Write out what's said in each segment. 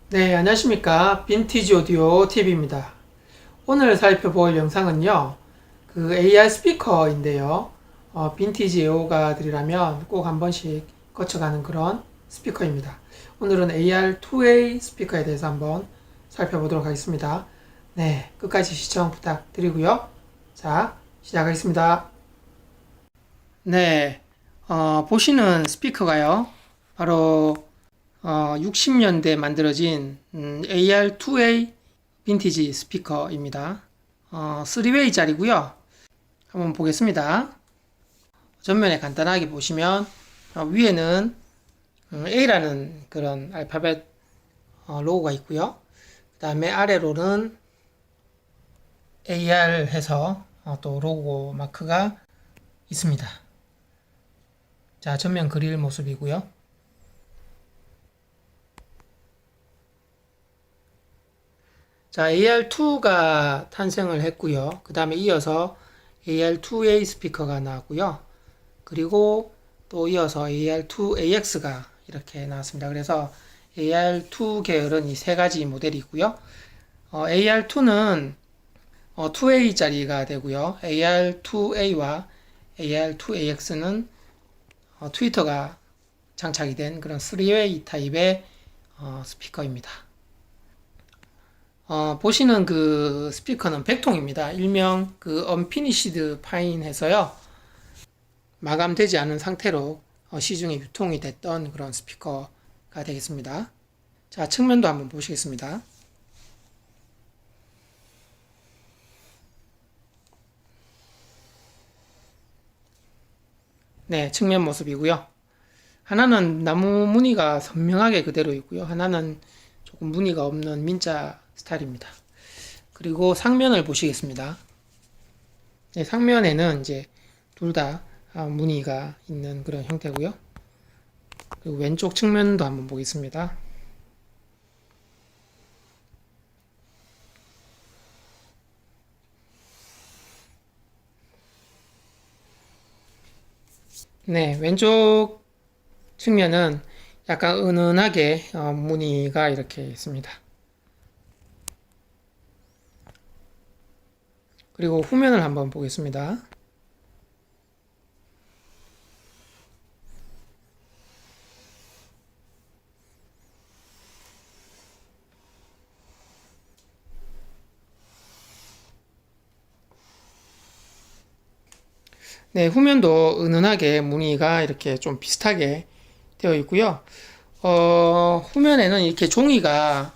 네, 안녕하십니까. 빈티지 오디오 TV입니다. 오늘 살펴볼 영상은요, 그 AR 스피커인데요. 빈티지 애호가들이라면 꼭 한 번씩 거쳐가는 그런 스피커입니다. 오늘은 AR 2A 스피커에 대해서 한번 살펴보도록 하겠습니다. 네, 끝까지 시청 부탁드리고요. 자, 시작하겠습니다. 네, 보시는 스피커가요, 바로 60년대 만들어진 AR2A 빈티지 스피커입니다. 3웨이짜리고요. 한번 보겠습니다. 전면에 간단하게 보시면 위에는 A라는 그런 알파벳 로고가 있고요. 그 다음에 아래로는 AR 해서 또 로고 마크가 있습니다. 자, 전면 그릴 모습이고요. 자, AR2가 탄생을 했고요. 그 다음에 이어서 AR2A 스피커가 나왔고요. 그리고 또 이어서 AR2AX가 이렇게 나왔습니다. 그래서 AR2 계열은 이 세 가지 모델이 있고요. AR2는 2A짜리가 되고요. AR2A와 AR2AX는 트위터가 장착이 된 그런 3웨이 타입의 스피커입니다. 보시는 그 스피커는 100통입니다. 일명 그 언피니시드 파인 해서요. 마감되지 않은 상태로 시중에 유통이 됐던 그런 스피커가 되겠습니다. 자, 측면도 한번 보시겠습니다. 네, 측면 모습이고요. 하나는 나무 무늬가 선명하게 그대로 있고요. 하나는 조금 무늬가 없는 민자 스타일입니다. 그리고 상면을 보시겠습니다. 네, 상면에는 이제 둘 다 무늬가 있는 그런 형태고요. 그리고 왼쪽 측면도 한번 보겠습니다. 네, 왼쪽 측면은 약간 은은하게 무늬가 이렇게 있습니다. 그리고 후면을 한번 보겠습니다. 네, 후면도 은은하게 무늬가 이렇게 좀 비슷하게 되어 있고요. 후면에는 이렇게 종이가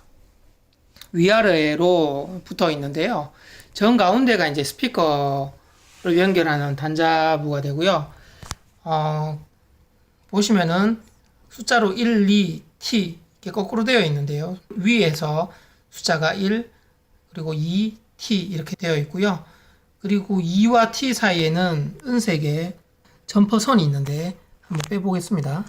위아래로 붙어 있는데요. 정 가운데가 이제 스피커를 연결하는 단자부가 되고요. 어, 보시면은 숫자로 1, 2, T 이렇게 거꾸로 되어 있는데요. 위에서 숫자가 1, 그리고 2, T 이렇게 되어 있고요. 그리고 2와 T 사이에는 은색의 점퍼선이 있는데 한번 빼보겠습니다.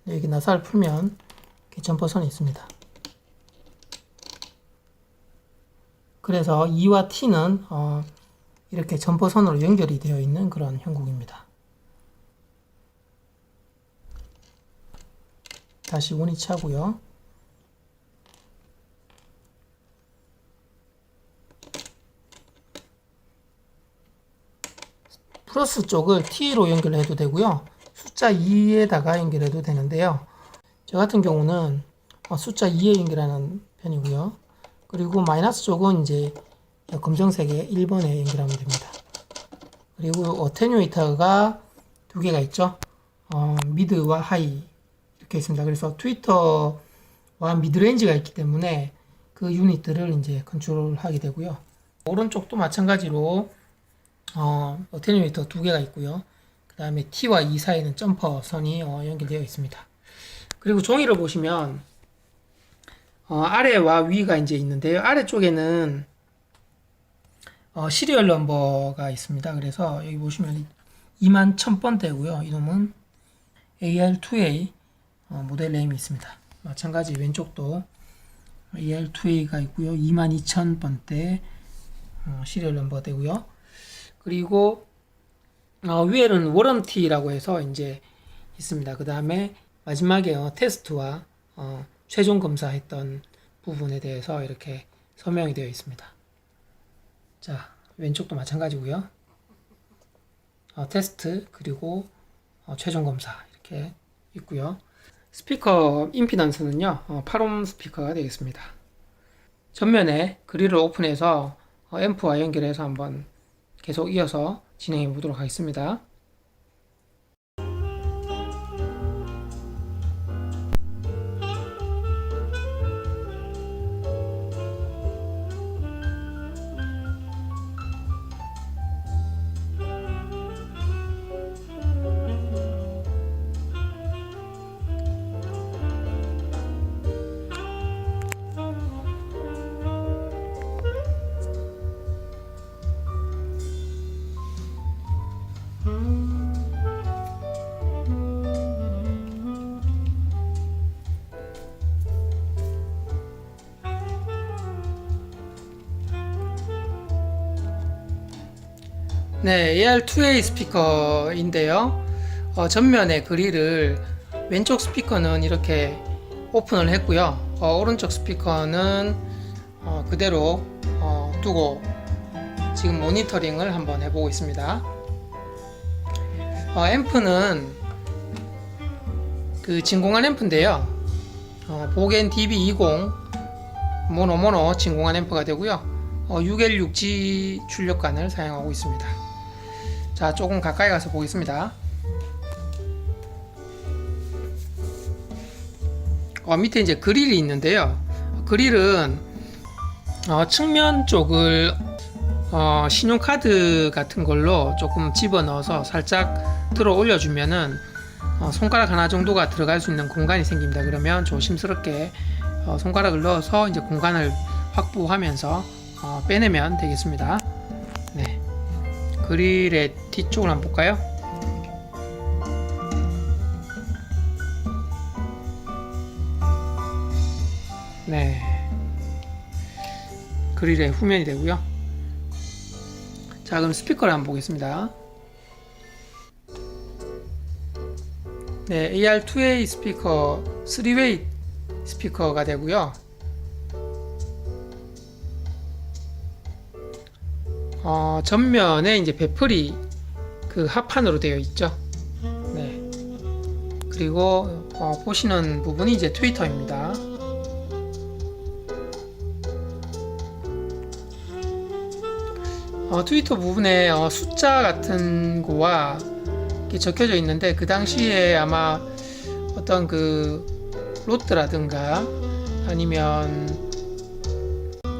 여기 나사를 풀면 이렇게 점퍼선이 있습니다. 그래서 2와 T는 이렇게 점퍼선으로 연결이 되어 있는 그런 형국입니다. 다시 원위치하고요. 플러스 쪽을 T로 연결해도 되고요. 숫자 2에다가 연결해도 되는데요. 저 같은 경우는 숫자 2에 연결하는 편이고요. 그리고 마이너스 쪽은 이제 검정색의 1번에 연결하면 됩니다. 그리고 어테뉴에이터가 두 개가 있죠. 미드와 하이 이렇게 있습니다. 그래서 트위터와 미드레인지가 있기 때문에 그 유닛들을 이제 컨트롤하게 되고요. 오른쪽도 마찬가지로 어테뉴에이터 두 개가 있고요. 그 다음에 T와 E 사이에는 점퍼 선이 연결되어 있습니다. 그리고 종이를 보시면 아래와 위가 이제 있는데요. 아래쪽에는 시리얼 넘버가 있습니다. 그래서 여기 보시면 21,000번대고요. 이놈은 AR2A 모델 네임이 있습니다. 마찬가지 왼쪽도 AR2A가 있고요. 22,000번대 시리얼 넘버 되고요. 그리고 위에는 워런티라고 해서 이제 있습니다. 그 다음에 마지막에 테스트와 최종 검사했던 부분에 대해서 이렇게 설명이 되어 있습니다. 자, 왼쪽도 마찬가지고요. 테스트 그리고 최종 검사 이렇게 있고요. 스피커 임피던스는요 8옴 스피커가 되겠습니다. 전면에 그릴을 오픈해서 앰프와 연결해서 한번 계속 이어서 진행해 보도록 하겠습니다. 네, AR2A 스피커인데요. 전면에 그릴을 왼쪽 스피커는 이렇게 오픈을 했고요. 오른쪽 스피커는 그대로 두고 지금 모니터링을 한번 해보고 있습니다. 앰프는 그 진공관 앰프인데요. 보겐 DB20 모노 진공관 앰프가 되고요. 6L6G 출력관을 사용하고 있습니다. 자, 조금 가까이 가서 보겠습니다. 밑에 이제 그릴이 있는데요. 그릴은 측면 쪽을 신용카드 같은 걸로 조금 집어넣어서 살짝 들어 올려주면은 손가락 하나 정도가 들어갈 수 있는 공간이 생깁니다. 그러면 조심스럽게 손가락을 넣어서 이제 공간을 확보하면서 빼내면 되겠습니다. 네, 그릴의 뒤쪽을 한번 볼까요? 네, 그릴의 후면이 되고요. 자, 그럼 스피커를 한번 보겠습니다. 네, AR2A 스피커 3웨이 스피커가 되고요. 전면에 이제 배터리 그 합판으로 되어 있죠. 네. 그리고 보시는 부분이 이제 트위터입니다. 트위터 부분에 숫자 같은 거와 이렇게 적혀져 있는데, 그 당시에 아마 어떤 그 롯데라든가 아니면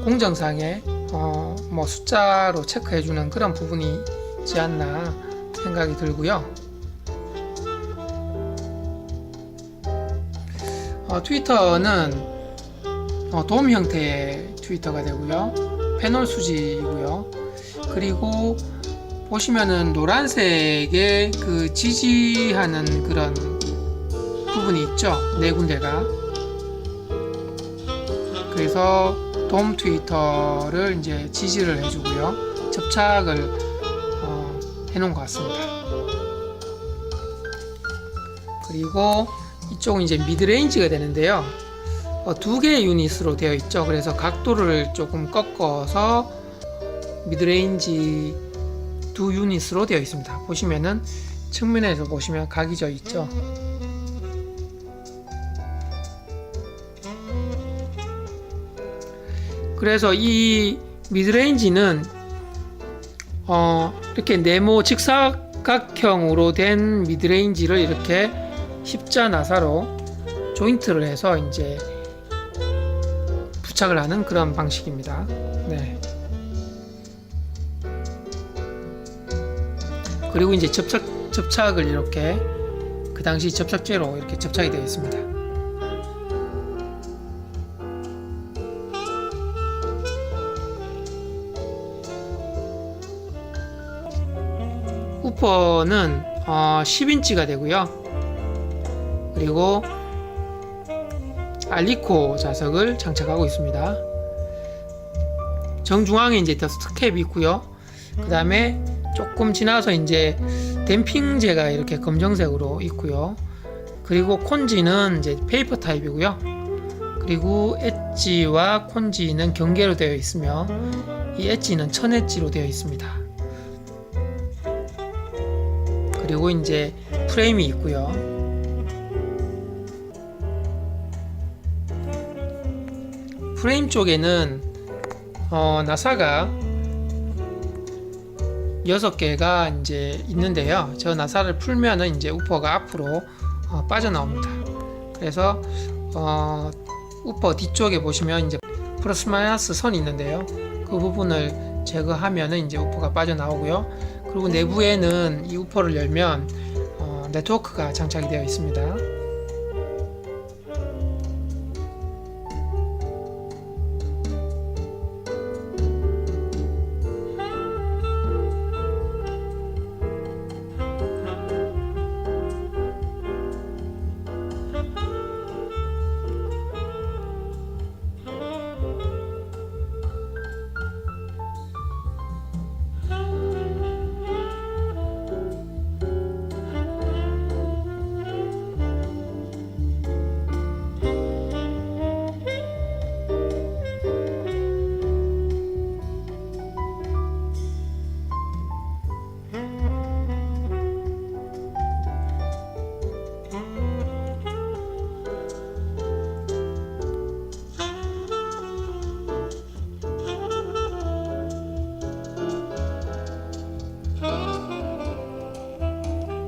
공정상에 뭐 숫자로 체크해주는 그런 부분이 있지 않나 생각이 들고요. 트위터는 돔 형태의 트위터가 되고요. 패널 수직이고요. 그리고 보시면은 노란색의 그 지지하는 그런 부분이 있죠. 네 군데가. 그래서 돔 트위터를 이제 지지를 해주고요. 접착을 해놓은 것 같습니다. 그리고 이쪽은 이제 미드레인지가 되는데요. 두 개의 유닛으로 되어 있죠. 그래서 각도를 조금 꺾어서 미드레인지 두 유닛으로 되어 있습니다. 보시면은 측면에서 보시면 각이 져 있죠. 그래서 이 미드레인지는 이렇게 네모 직사각형으로 된 미드레인지를 이렇게 십자 나사로 조인트를 해서 이제 부착을 하는 그런 방식입니다. 네. 그리고 이제 접착을 이렇게 그 당시 접착제로 이렇게 접착이 되어 있습니다. 우퍼는 10인치가 되고요. 그리고 알리코 자석을 장착하고 있습니다. 정중앙에 이제 더스트 캡이 있고요. 그 다음에 조금 지나서 이제 댐핑제가 이렇게 검정색으로 있고요. 그리고 콘지는 이제 페이퍼 타입이고요. 그리고 엣지와 콘지는 경계로 되어 있으며 이 엣지는 천 엣지로 되어 있습니다. 그리고 이제 프레임이 있고요. 프레임 쪽에는 나사가 6개가 이제 있는데요. 저 나사를 풀면은 이제 우퍼가 앞으로 빠져나옵니다. 그래서 우퍼 뒤쪽에 보시면 이제 플러스 마이너스 선이 있는데요. 그 부분을 제거하면은 이제 우퍼가 빠져나오고요. 그리고 내부에는 이 우퍼를 열면 네트워크가 장착이 되어 있습니다.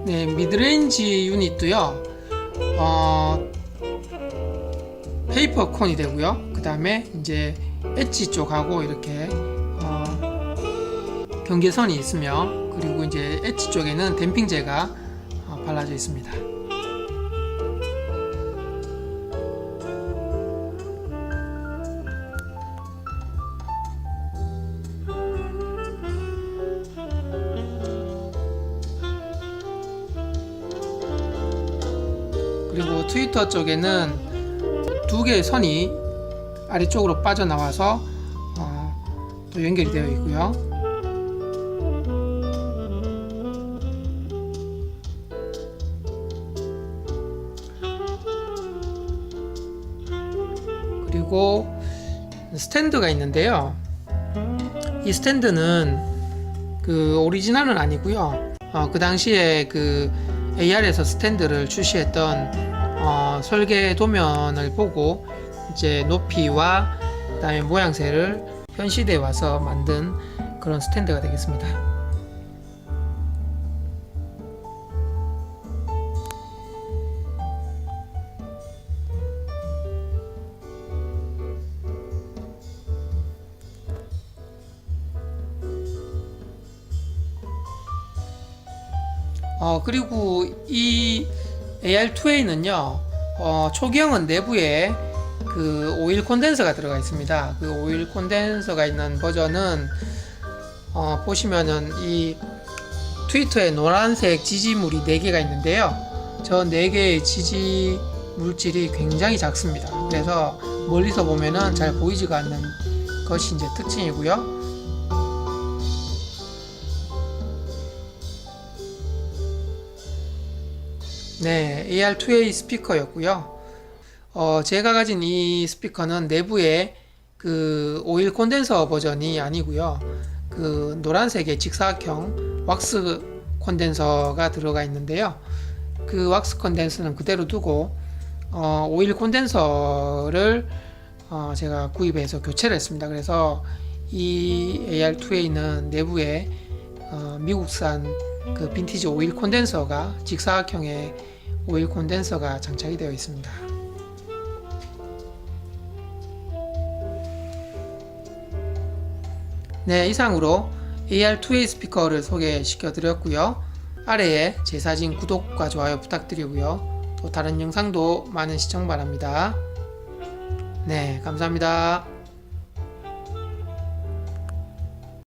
네, 미드레인지 유닛도요. 페이퍼 콘이 되고요. 그 다음에 이제 엣지 쪽하고 이렇게 경계선이 있으며, 그리고 이제 엣지 쪽에는 댐핑제가 발라져 있습니다. 그리고 트위터 쪽에는 2개의 선이 아래쪽으로 빠져나와서 또 연결이 되어 있고요. 그리고 스탠드가 있는데요. 이 스탠드는 그 오리지널은 아니고요. 그 당시에 그 AR에서 스탠드를 출시했던 설계 도면을 보고 이제 높이와 그다음에 모양새를 현시대에 와서 만든 그런 스탠드가 되겠습니다. 그리고 이 AR2A는요, 초기형은 내부에 그 오일 콘덴서가 들어가 있습니다. 그 오일 콘덴서가 있는 버전은 보시면은 이 트위터에 노란색 지지물이 4개가 있는데요. 저 4개의 지지 물질이 굉장히 작습니다. 그래서 멀리서 보면은 잘 보이지가 않는 것이 이제 특징이고요. 네, AR2A 스피커였고요. 제가 가진 이 스피커는 내부에 그 오일 콘덴서 버전이 아니고요. 그 노란색의 직사각형 왁스 콘덴서가 들어가 있는데요. 그 왁스 콘덴서는 그대로 두고 오일 콘덴서를 제가 구입해서 교체를 했습니다. 그래서 이 AR2A는 내부에 미국산 그 빈티지 오일 콘덴서가 직사각형의 오일 콘덴서가 장착이 되어 있습니다. 네, 이상으로 AR2A 스피커를 소개시켜 드렸고요. 아래에 제 사진 구독과 좋아요 부탁드리고요. 또 다른 영상도 많은 시청 바랍니다. 네, 감사합니다.